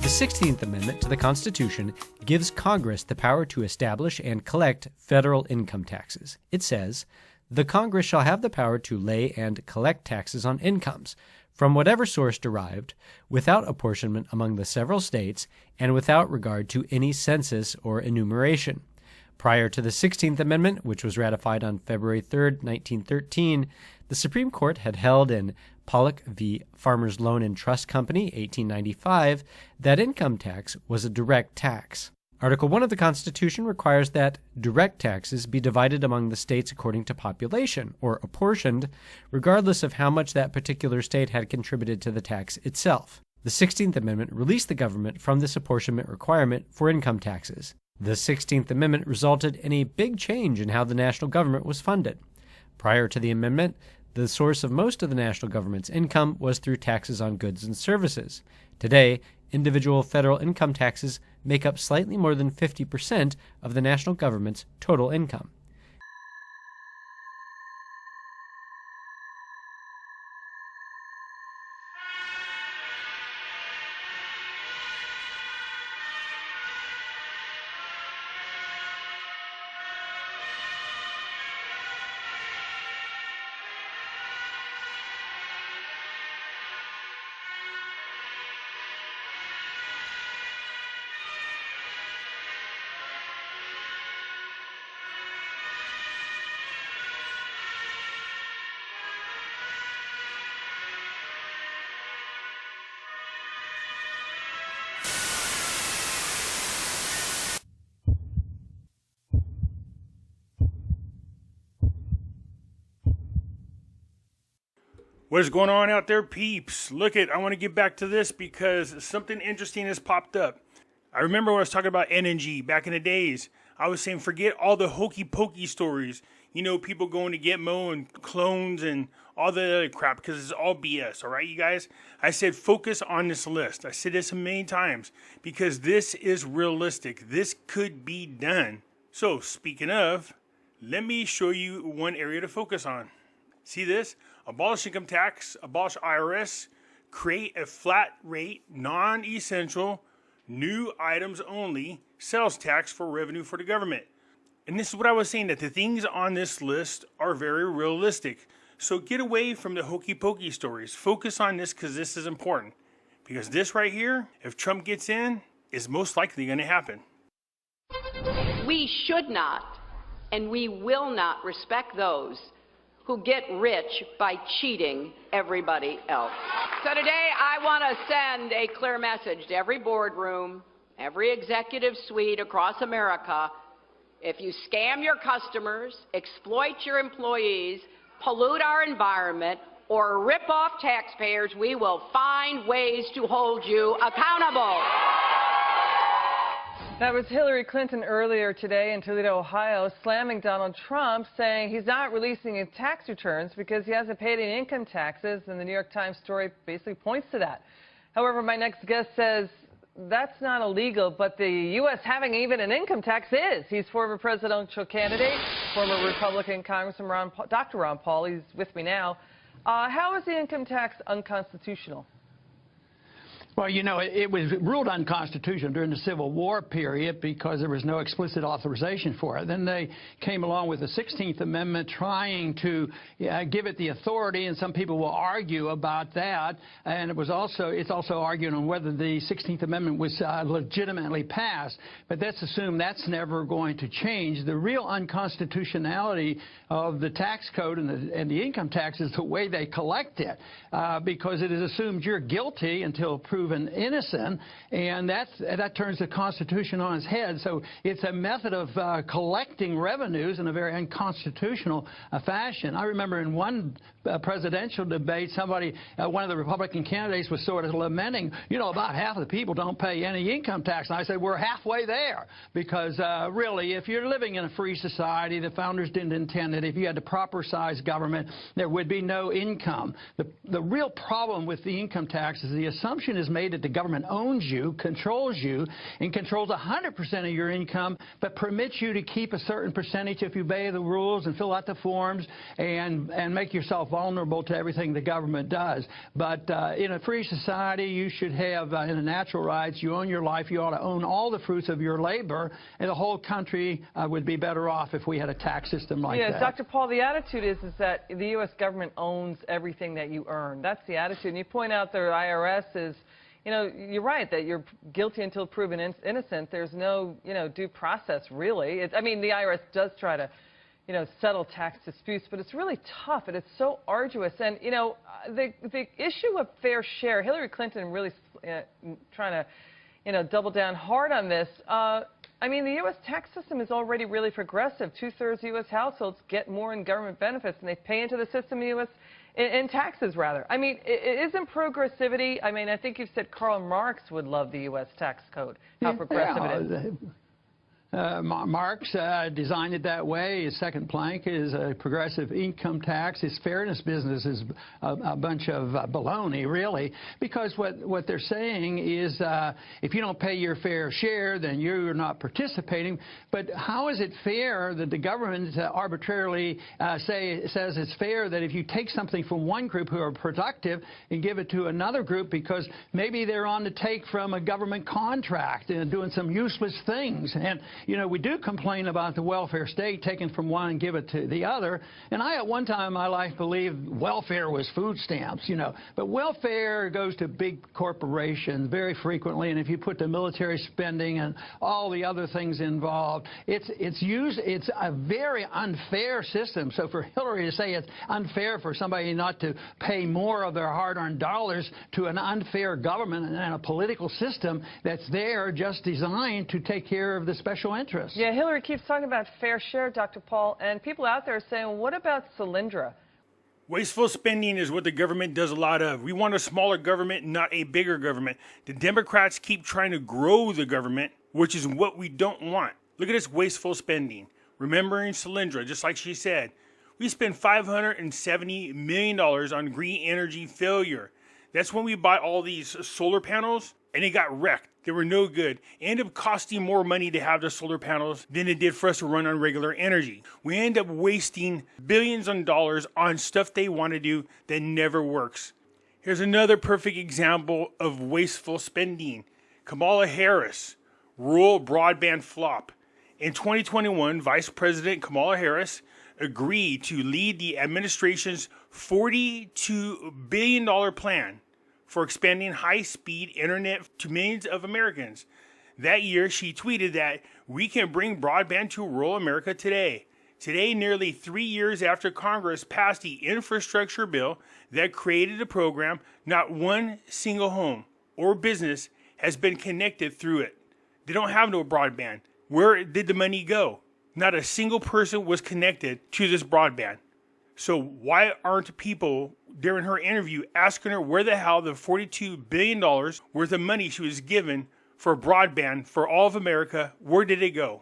The 16th Amendment to the Constitution gives Congress the power to establish and collect federal income taxes. It says, "The Congress shall have the power to lay and collect taxes on incomes, from whatever source derived, without apportionment among the several states, and without regard to any census or enumeration." Prior to the 16th Amendment, which was ratified on February 3, 1913, the Supreme Court had held in Pollock v. Farmers Loan and Trust Company, 1895, that income tax was a direct tax. Article 1 of the Constitution requires that direct taxes be divided among the states according to population, or apportioned, regardless of how much that particular state had contributed to the tax itself. The 16th Amendment released the government from this apportionment requirement for income taxes. The 16th Amendment resulted in a big change in how the national government was funded. Prior to the amendment, the source of most of the national government's income was through taxes on goods and services. Today, individual federal income taxes make up slightly more than 50% of the national government's total income. What is going on out there, peeps? Look I want to get back to this because something interesting has popped up. I remember when I was talking about energy back in the days. I was saying forget all the Hokey Pokey stories. You know, people going to Gitmo and clones and all the other crap because it's all BS, all right, you guys? I said focus on this list. I said this many times because this is realistic. This could be done. So, speaking of, let me show you one area to focus on. See this? Abolish income tax, abolish IRS, create a flat rate, non-essential, new items only, sales tax for revenue for the government. And this is what I was saying, that the things on this list are very realistic. So get away from the Hokey Pokey stories. Focus on this because this is important. Because this right here, if Trump gets in, is most likely going to happen. We should not, and we will not respect those who get rich by cheating everybody else. So today I want to send a clear message to every boardroom, every executive suite across America. If you scam your customers, exploit your employees, pollute our environment, or rip off taxpayers, we will find ways to hold you accountable. That was Hillary Clinton earlier today in Toledo, Ohio, slamming Donald Trump, saying he's not releasing his tax returns because he hasn't paid any income taxes, and the New York Times story basically points to that. However, my next guest says that's not illegal, but the U.S. having even an income tax is. He's former presidential candidate, former Republican Congressman Dr. Ron Paul. He's with me now. How is the income tax unconstitutional? Well, you know, it was ruled unconstitutional during the Civil War period because there was no explicit authorization for it. Then they came along with the 16th Amendment trying to give it the authority, and some people will argue about that. And it's also arguing on whether the 16th Amendment was legitimately passed. But let's assume that's never going to change. The real unconstitutionality of the tax code and the income tax is the way they collect it, because it is assumed you're guilty until proven innocent, and that turns the Constitution on its head. So it's a method of collecting revenues in a very unconstitutional fashion. I remember in one presidential debate, one of the Republican candidates was sort of lamenting, you know, about half of the people don't pay any income tax. And I said, we're halfway there, because really, if you're living in a free society, the founders didn't intend that if you had the proper size government, there would be no income. The real problem with the income tax is the assumption is made that the government owns you, controls you, and controls 100% of your income, but permits you to keep a certain percentage if you obey the rules and fill out the forms and make yourself vulnerable to everything the government does. But in a free society, you should have, in the natural rights, you own your life, you ought to own all the fruits of your labor, and the whole country would be better off if we had a tax system like that. Yeah, Dr. Paul, the attitude is that the U.S. government owns everything that you earn. That's the attitude. And you point out the IRS is, you know, you're right that you're guilty until proven innocent. There's no, you know, due process, really. I mean, the IRS does try to, you know, settle tax disputes, but it's really tough and it's so arduous. And, you know, the issue of fair share, Hillary Clinton really trying to, you know, double down hard on this. I mean, the U.S. tax system is already really progressive. 2/3 of U.S. households get more in government benefits, and they pay into the system in taxes, rather. I mean, it isn't progressivity. I mean, I think you've said Karl Marx would love the U.S. tax code, how progressive it is. Marx designed it that way. His second plank is a progressive income tax. His fairness business is a bunch of baloney, really, because what they're saying is if you don't pay your fair share, then you're not participating. But how is it fair that the government arbitrarily says it's fair that if you take something from one group who are productive and give it to another group because maybe they're on the take from a government contract and doing some useless things? And you know, we do complain about the welfare state taking from one and give it to the other. And I, at one time in my life, believed welfare was food stamps, you know. But welfare goes to big corporations very frequently. And if you put the military spending and all the other things involved, it's a very unfair system. So for Hillary to say it's unfair for somebody not to pay more of their hard-earned dollars to an unfair government and a political system that's there just designed to take care of the special interests. Yeah, Hillary keeps talking about fair share, Dr. Paul, and people out there are saying, well, what about Solyndra? Wasteful spending is what the government does a lot of. We want a smaller government, not a bigger government. The Democrats keep trying to grow the government, which is what we don't want. Look at this wasteful spending. Remembering Solyndra, just like she said, we spend $570 million on green energy failure. That's when we buy all these solar panels, and they got wrecked. They were no good. It ended up costing more money to have the solar panels than it did for us to run on regular energy. We end up wasting billions of dollars on stuff they want to do that never works. Here's another perfect example of wasteful spending. Kamala Harris, rural broadband flop. In 2021, Vice President Kamala Harris agreed to lead the administration's $42 billion plan for expanding high-speed internet to millions of Americans. That year, she tweeted that we can bring broadband to rural America today. Today, nearly 3 years after Congress passed the infrastructure bill that created the program, not one single home or business has been connected through it. They don't have no broadband. Where did the money go? Not a single person was connected to this broadband. So why aren't people during her interview asking her where the hell the $42 billion worth of money she was given for broadband for all of America, where did it go?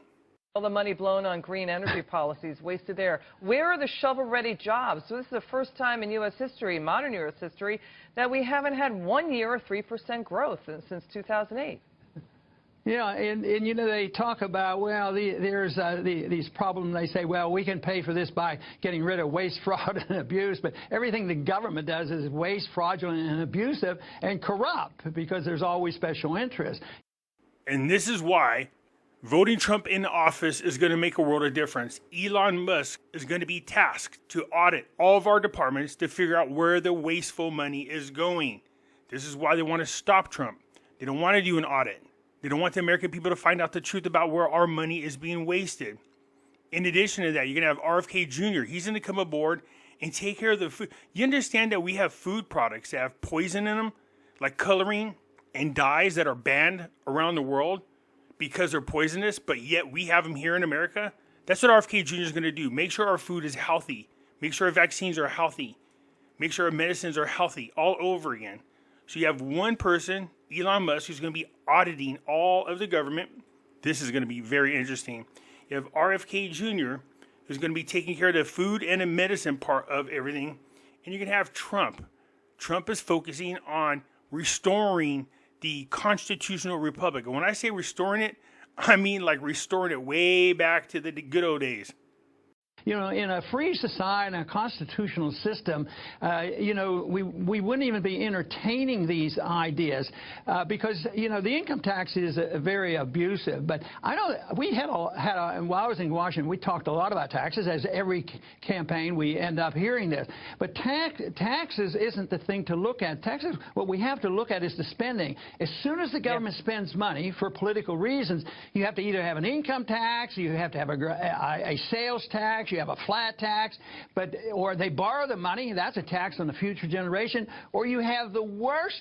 All the money blown on green energy policies wasted there. Where are the shovel-ready jobs? So this is the first time in U.S. history, modern U.S. history, that we haven't had 1 year of 3% growth since 2008. Yeah, and you know, they talk about, well, there's these problems. They say, well, we can pay for this by getting rid of waste, fraud, and abuse. But everything the government does is waste, fraudulent, and abusive and corrupt because there's always special interest. And this is why voting Trump in office is going to make a world of difference. Elon Musk is going to be tasked to audit all of our departments to figure out where the wasteful money is going. This is why they want to stop Trump. They don't want to do an audit. They don't want the American people to find out the truth about where our money is being wasted. In addition to that, you're going to have RFK Jr. He's going to come aboard and take care of the food. You understand that we have food products that have poison in them, like coloring and dyes that are banned around the world because they're poisonous, but yet we have them here in America? That's what RFK Jr. is going to do. Make sure our food is healthy. Make sure our vaccines are healthy. Make sure our medicines are healthy all over again. So you have one person, Elon Musk, who's going to be auditing all of the government. This is going to be very interesting. You have RFK Jr., who's going to be taking care of the food and the medicine part of everything. And you're going to have Trump. Trump is focusing on restoring the constitutional republic. And when I say restoring it, I mean like restoring it way back to the good old days. You know, in a free society, a constitutional system, you know, we wouldn't even be entertaining these ideas because, you know, the income tax is very abusive. But I know we while I was in Washington, we talked a lot about taxes. As every campaign, we end up hearing this. But taxes isn't the thing to look at. Taxes, what we have to look at is the spending. As soon as the government spends money for political reasons, you have to either have an income tax, you have to have a sales tax, you have a flat tax, or they borrow the money, that's a tax on the future generation, or you have the worst,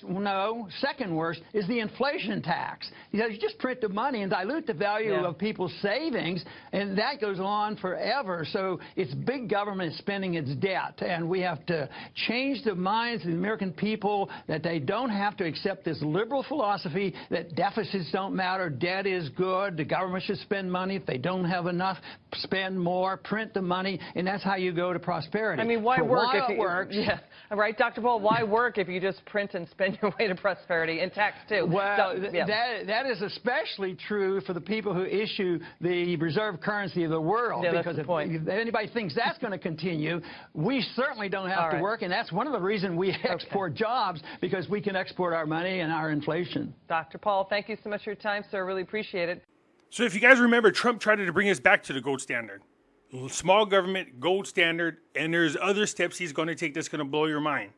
second worst, is the inflation tax. You know, you just print the money and dilute the value of people's savings, and that goes on forever. So it's big government spending its debt, and we have to change the minds of the American people that they don't have to accept this liberal philosophy that deficits don't matter, debt is good, the government should spend money. If they don't have enough, spend more, print the money, and that's how you go to prosperity. I mean, why work if it works? Yeah, right, Dr. Paul, why work if you just print and spend your way to prosperity and tax too? Well, that is especially true for the people who issue the reserve currency of the world. Yeah, because that's the point. If anybody thinks that's going to continue, we certainly don't have to work, and that's one of the reasons we export jobs, because we can export our money and our inflation. Dr. Paul, thank you so much for your time, sir. Really appreciate it. So if you guys remember, Trump tried to bring us back to the gold standard. Small government, gold standard, and there's other steps he's going to take that's going to blow your mind.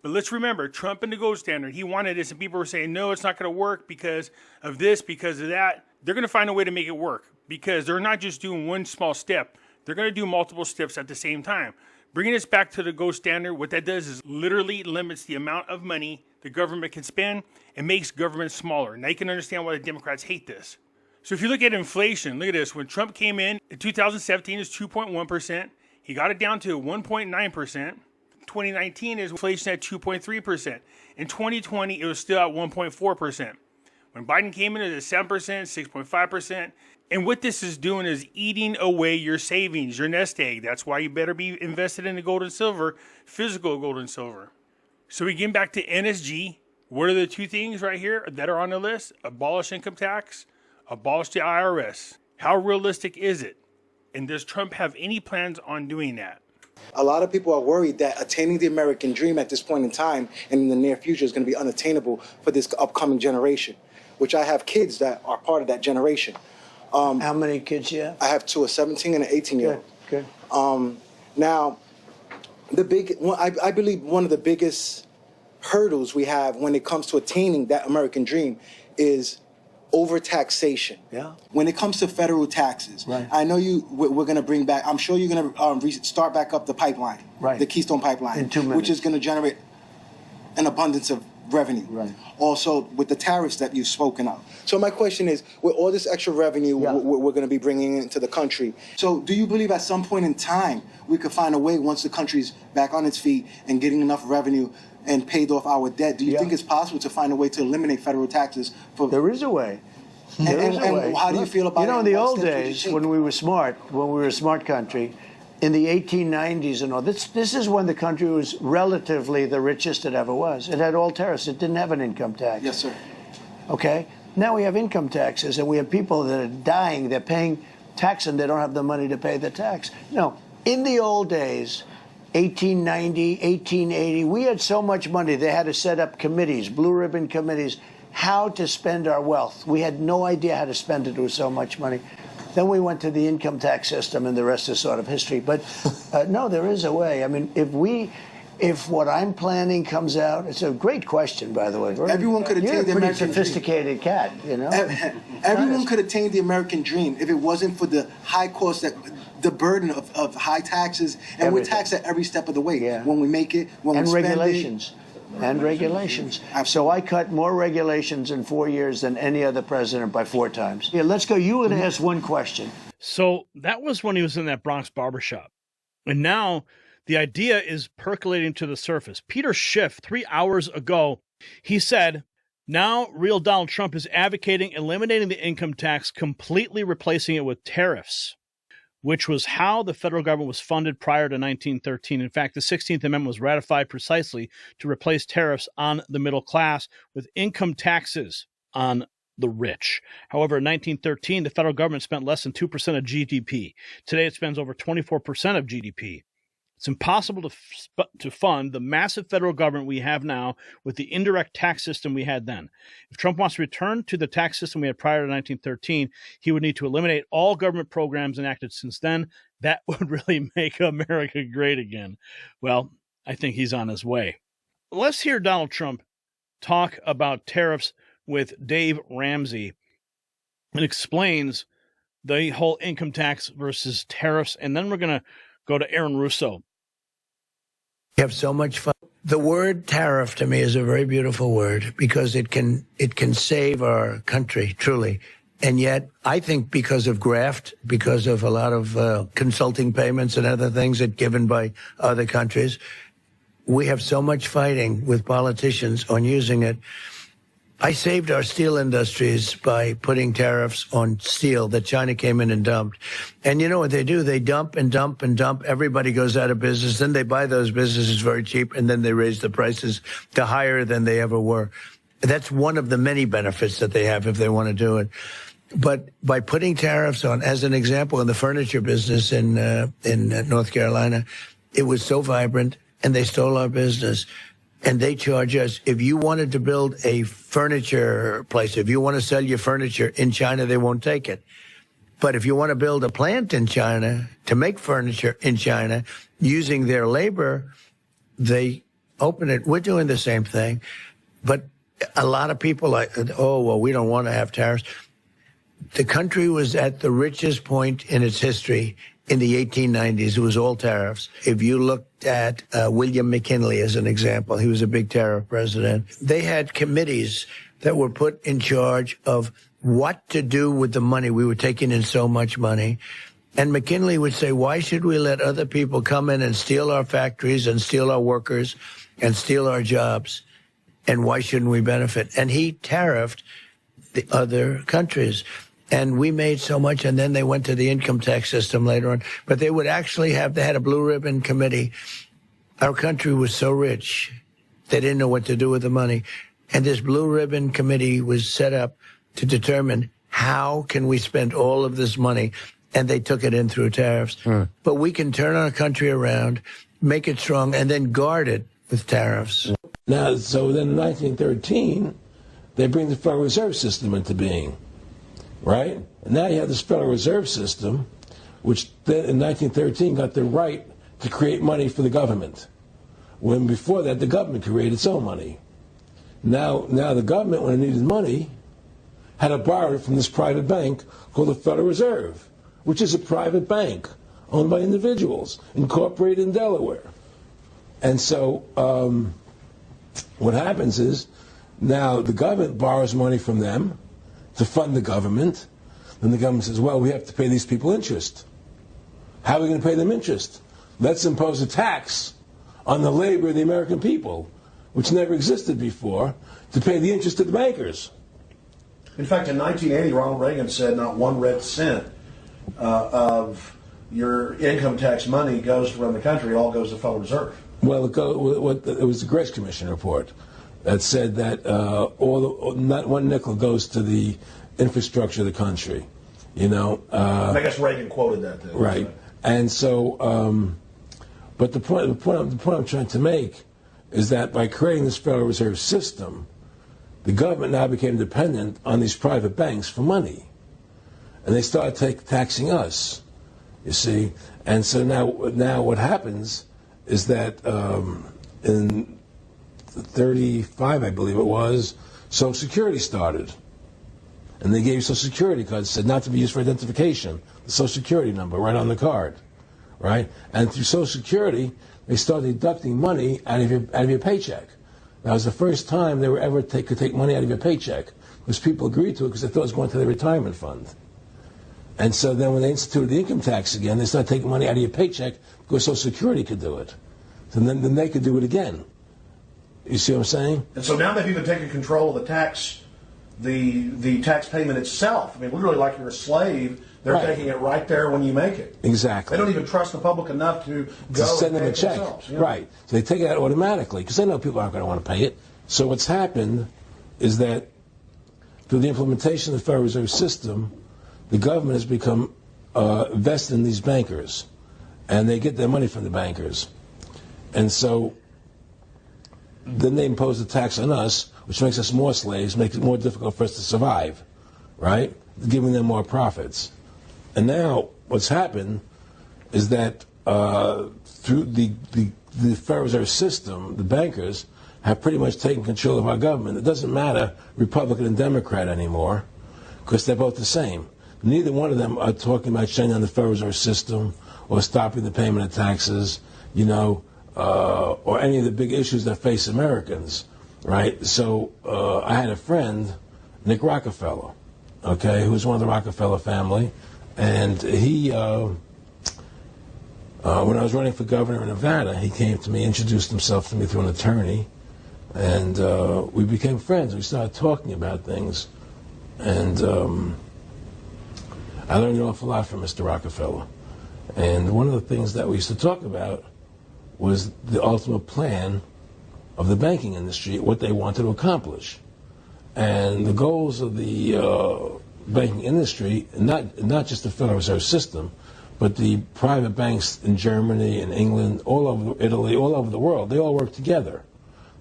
But let's remember, Trump and the gold standard, he wanted this, and people were saying, no, it's not going to work because of this, because of that. They're going to find a way to make it work because they're not just doing one small step. They're going to do multiple steps at the same time. Bringing us back to the gold standard, what that does is literally limits the amount of money the government can spend and makes government smaller. Now you can understand why the Democrats hate this. So if you look at inflation, look at this. When Trump came in 2017, it's 2.1%. He got it down to 1.9%. 2019 is inflation at 2.3%. In 2020, it was still at 1.4%. When Biden came in, it was at 7%, 6.5%. And what this is doing is eating away your savings, your nest egg. That's why you better be invested in the gold and silver, physical gold and silver. So we get back to NSG. What are the two things right here that are on the list? Abolish income tax. Abolish the IRS. How realistic is it? And does Trump have any plans on doing that? A lot of people are worried that attaining the American dream at this point in time and in the near future is going to be unattainable for this upcoming generation, which I have kids that are part of that generation. How many kids you have? I have two, a 17 and an 18-year-old. Good. Now, I believe one of the biggest hurdles we have when it comes to attaining that American dream is overtaxation. Yeah. When it comes to federal taxes, right. I know we're going to bring back, I'm sure you're going to start back up the pipeline, right. the Keystone Pipeline, in 2 minutes. which is going to generate an abundance of revenue. Right. Also, with the tariffs that you've spoken of. So my question is, with all this extra revenue we're going to be bringing into the country, so do you believe at some point in time we could find a way, once the country's back on its feet and getting enough revenue and paid off our debt, do you think it's possible to find a way to eliminate federal taxes? There is a way. And how do you feel about it? You know, in the old days, when we were a smart country, in the 1890s and all, this is when the country was relatively the richest it ever was. It had all tariffs. It didn't have an income tax. Yes, sir. Okay? Now we have income taxes, and we have people that are dying. They're paying tax, and they don't have the money to pay the tax. No, in the old days, 1890, 1880, we had so much money, they had to set up committees, blue ribbon committees, how to spend our wealth. We had no idea how to spend it with so much money. Then we went to the income tax system, and the rest is sort of history. But no, there is a way. I mean, if what I'm planning comes out, it's a great question, by the way. Everyone could attain the American dream. You're a pretty sophisticated cat, you know. Everyone could attain the American dream if it wasn't for the high cost, the burden of high taxes, and we're taxed at every step of the way. Yeah. When we make it, when we spend regulations. And regulations. So I cut more regulations in 4 years than any other president by 4 times. Yeah, let's go. You were going to ask one question. So that was when he was in that Bronx barbershop. And now the idea is percolating to the surface. Peter Schiff, 3 hours ago, he said, now real Donald Trump is advocating eliminating the income tax, completely replacing it with tariffs. which was how the federal government was funded prior to 1913. In fact, the 16th Amendment was ratified precisely to replace tariffs on the middle class with income taxes on the rich. However, in 1913, the federal government spent less than 2% of GDP. Today, it spends over 24% of GDP. It's impossible to fund the massive federal government we have now with the indirect tax system we had then. If Trump wants to return to the tax system we had prior to 1913, he would need to eliminate all government programs enacted since then. That would really make America great again. Well, I think he's on his way. Let's hear Donald Trump talk about tariffs with Dave Ramsey. It explains the whole income tax versus tariffs, and then we're going to go to Aaron Russo. We have so much fun. The word tariff to me is a very beautiful word because it can save our country, truly. And yet, I think because of graft, because of a lot of consulting payments and other things that given by other countries, we have so much fighting with politicians on using it. I saved our steel industries by putting tariffs on steel that China came in and dumped. And you know what they do? They dump and dump and dump. Everybody goes out of business. Then they buy those businesses very cheap, and then they raise the prices to higher than they ever were. That's one of the many benefits that they have if they want to do it. But by putting tariffs on, as an example, in the furniture business in North Carolina, it was so vibrant, and they stole our business. And they charge us, if you wanted to build a furniture place, if you want to sell your furniture in China, they won't take it. But if you want to build a plant in China to make furniture in China using their labor, they open it. We're doing the same thing. But a lot of people are, oh, well, we don't want to have tariffs. The country was at the richest point in its history in the 1890s. It was all tariffs. If you looked at William McKinley as an example, he was a big tariff president. They had committees that were put in charge of what to do with the money. We were taking in so much money. And McKinley would say, why should we let other people come in and steal our factories and steal our workers and steal our jobs? And why shouldn't we benefit? And he tariffed the other countries. And we made so much, and then they went to the income tax system later on. But they would actually they had a blue ribbon committee. Our country was so rich, they didn't know what to do with the money. And this blue ribbon committee was set up to determine how can we spend all of this money, and they took it in through tariffs. But we can turn our country around, make it strong, and then guard it with tariffs. Now, so then in 1913, they bring the Federal Reserve System into being. Right? And now you have this Federal Reserve System, which then in 1913 got the right to create money for the government. When before that, the government created its own money. Now the government, when it needed money, had to borrow it from this private bank called the Federal Reserve, which is a private bank owned by individuals, incorporated in Delaware. And so what happens is now the government borrows money from them to fund the government. Then the government says, well, we have to pay these people interest. How are we going to pay them interest? Let's impose a tax on the labor of the American people, which never existed before, to pay the interest to the bankers. In fact, in 1980, Ronald Reagan said not one red cent of your income tax money goes to run the country. It all goes to the Federal Reserve. Well, it was the Grace Commission report that said that not one nickel goes to the infrastructure of the country, you know. I guess Reagan quoted that, too. Right. And so, but the point I'm trying to make is that by creating this Federal Reserve System, the government now became dependent on these private banks for money. And they started taxing us, you see. And so now what happens is that in 35, I believe it was, Social Security started. And they gave Social Security cards, said not to be used for identification, the Social Security number right on the card, right? And through Social Security, they started deducting money out of your paycheck. That was the first time they were ever could take money out of your paycheck, because people agreed to it because they thought it was going to their retirement fund. And so then when they instituted the income tax again, they started taking money out of your paycheck because Social Security could do it. So then they could do it again. You see what I'm saying? And so now they've even taken control of the tax the tax payment itself. I mean, literally like you're a slave. They're Right. taking it right there when you make it. Exactly. They don't even trust the public enough to go send and them pay a it check. themselves, you know? Right. So they take it out automatically because they know people aren't going to want to pay it. So what's happened is that through the implementation of the Federal Reserve System, the government has become vested in these bankers, and they get their money from the bankers. And so then they impose a tax on us, which makes us more slaves, makes it more difficult for us to survive, right? Giving them more profits. And now what's happened is that through the Federal Reserve System, the bankers have pretty much taken control of our government. It doesn't matter Republican and Democrat anymore because they're both the same. Neither one of them are talking about shutting down the Federal Reserve System or stopping the payment of taxes, you know, or any of the big issues that face Americans, right? So I had a friend, Nick Rockefeller, okay, who was one of the Rockefeller family, and he, when I was running for governor in Nevada, he came to me, introduced himself to me through an attorney, and we became friends. We started talking about things, and I learned an awful lot from Mr. Rockefeller. And one of the things that we used to talk about was the ultimate plan of the banking industry, what they wanted to accomplish. And the goals of the banking industry, not just the Federal Reserve System, but the private banks in Germany and England, all over Italy, all over the world, they all work together.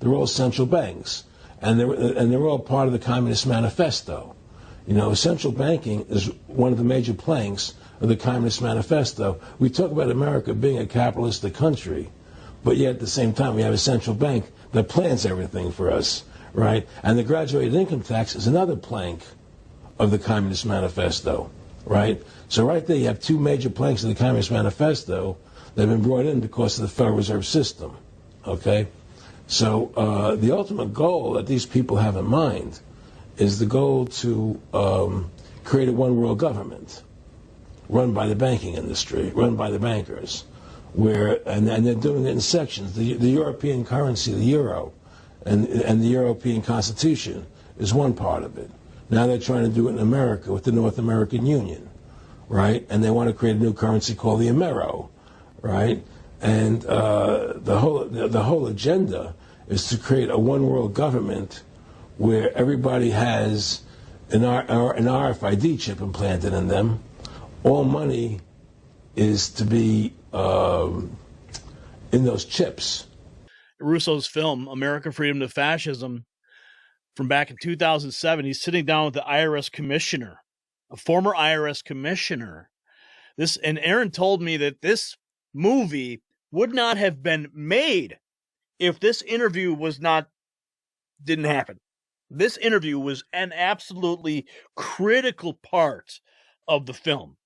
They're all central banks. And they're all part of the Communist Manifesto. You know, central banking is one of the major planks of the Communist Manifesto. We talk about America being a capitalistic country, but yet at the same time we have a central bank that plans everything for us, right? And the graduated income tax is another plank of the Communist Manifesto, right? So right there you have two major planks of the Communist Manifesto that have been brought in because of the Federal Reserve System, okay? So the ultimate goal that these people have in mind is the goal to create a one-world government run by the banking industry, run by the bankers, and they're doing it in sections. The European currency, the euro, and the European Constitution is one part of it. Now they're trying to do it in America with the North American Union, right? And they want to create a new currency called the Amero, right? And the whole agenda is to create a one-world government where everybody has an RFID chip implanted in them. All money is to be in those chips. Russo's film, America, Freedom to Fascism, from back in 2007, he's sitting down with the IRS commissioner, a former IRS commissioner. And Aaron told me that this movie would not have been made if this interview didn't happen. This interview was an absolutely critical part of the film.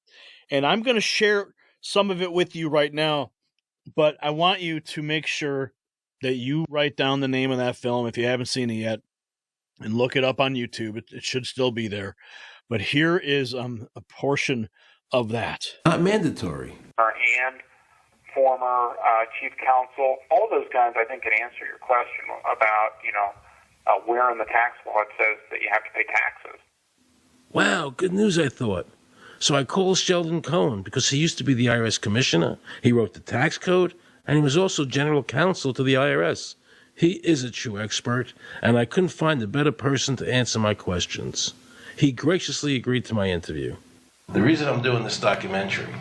And I'm going to share some of it with you right now, but I want you to make sure that you write down the name of that film if you haven't seen it yet and look it up on YouTube. It should still be there. But here is a portion of that. Not mandatory. And former chief counsel, all those guys I think can answer your question about, where in the tax law it says that you have to pay taxes. Wow, good news, I thought. So I called Sheldon Cohen because he used to be the IRS commissioner. He wrote the tax code, and he was also general counsel to the IRS. He is a true expert, and I couldn't find a better person to answer my questions. He graciously agreed to my interview. The reason I'm doing this documentary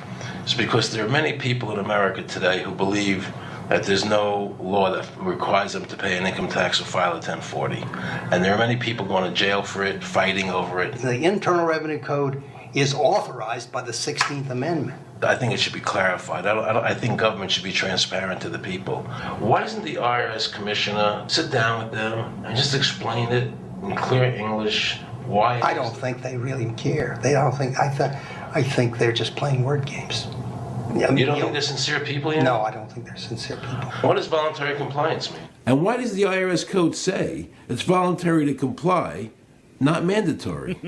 is because there are many people in America today who believe that there's no law that requires them to pay an income tax or file a 1040. And there are many people going to jail for it, fighting over it. The Internal Revenue Code is authorized by the 16th Amendment. I think it should be clarified. I think government should be transparent to the people. Why doesn't the IRS commissioner sit down with them and just explain it in clear English? Why? I don't think they really care. I think they're just playing word games. You don't think they're sincere people here? No, I don't think they're sincere people. What does voluntary compliance mean? And why does the IRS code say it's voluntary to comply, not mandatory?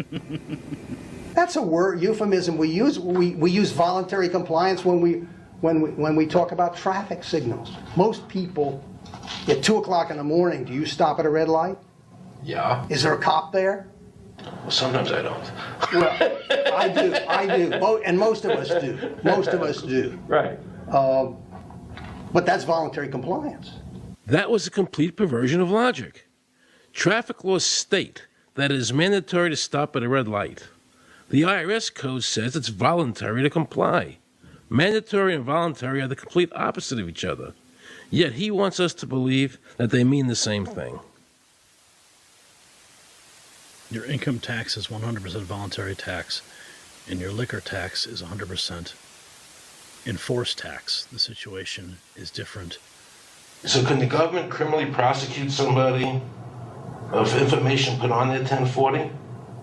That's a word euphemism we use. We use voluntary compliance when we talk about traffic signals. Most people at 2 o'clock in the morning, do you stop at a red light? Yeah. Is there a cop there? Well, sometimes I don't. Well, I do, and most of us do. Most of us do. Right. But that's voluntary compliance. That was a complete perversion of logic. Traffic laws state that it is mandatory to stop at a red light. The IRS code says it's voluntary to comply. Mandatory and voluntary are the complete opposite of each other. Yet he wants us to believe that they mean the same thing. Your income tax is 100% voluntary tax, and your liquor tax is 100% enforced tax. The situation is different. So can the government criminally prosecute somebody of information put on their 1040?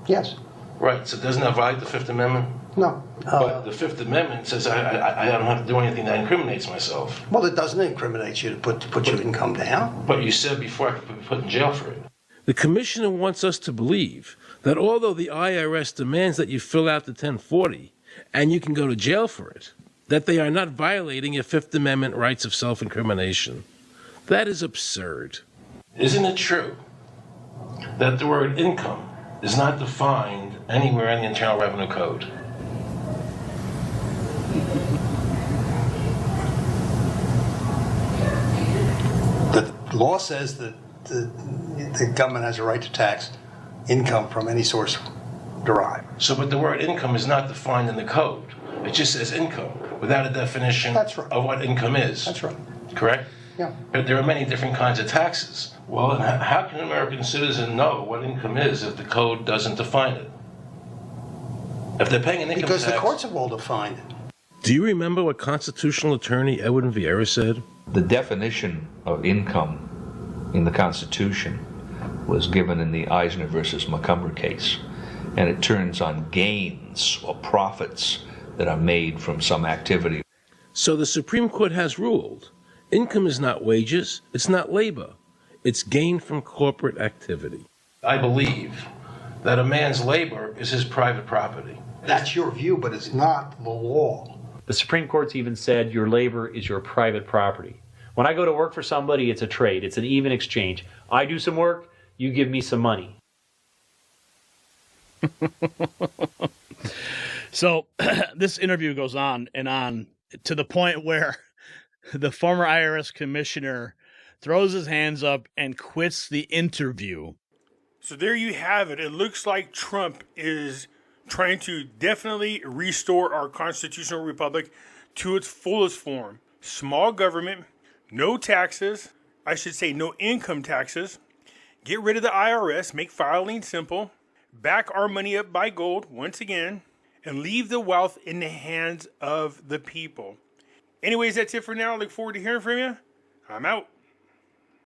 Yes. Right, so doesn't that violate the Fifth Amendment? No. But the Fifth Amendment says I don't have to do anything that incriminates myself. Well, it doesn't incriminate you to put your income down. But you said before I could be put in jail for it. The commissioner wants us to believe that although the IRS demands that you fill out the 1040 and you can go to jail for it, that they are not violating your Fifth Amendment rights of self-incrimination. That is absurd. Isn't it true that the word income is not defined anywhere in the Internal Revenue Code? The law says that the government has a right to tax income from any source derived. So, but the word income is not defined in the code. It just says income without a definition of what income is. That's right. Correct? Yeah. But there are many different kinds of taxes. Well, how can an American citizen know what income is if the code doesn't define it? If they're paying an income tax... Because the courts have all defined it. Do you remember what constitutional attorney Edwin Vieira said? The definition of income in the Constitution was given in the Eisner versus Macomber case, and it turns on gains or profits that are made from some activity. So the Supreme Court has ruled income is not wages, it's not labor, it's gain from corporate activity. I believe that a man's labor is his private property. That's your view, but it's not the law. The Supreme Court's even said your labor is your private property. When I go to work for somebody, it's a trade. It's an even exchange. I do some work, you give me some money. So this interview goes on and on to the point where the former IRS commissioner throws his hands up and quits the interview. So there you have it. It looks like Trump is trying to definitely restore our constitutional republic to its fullest form. Small government, no taxes, I should say no income taxes. Get rid of the IRS, make filing simple, back our money up by gold once again, and leave the wealth in the hands of the people. Anyways, that's it for now. I look forward to hearing from you. I'm out.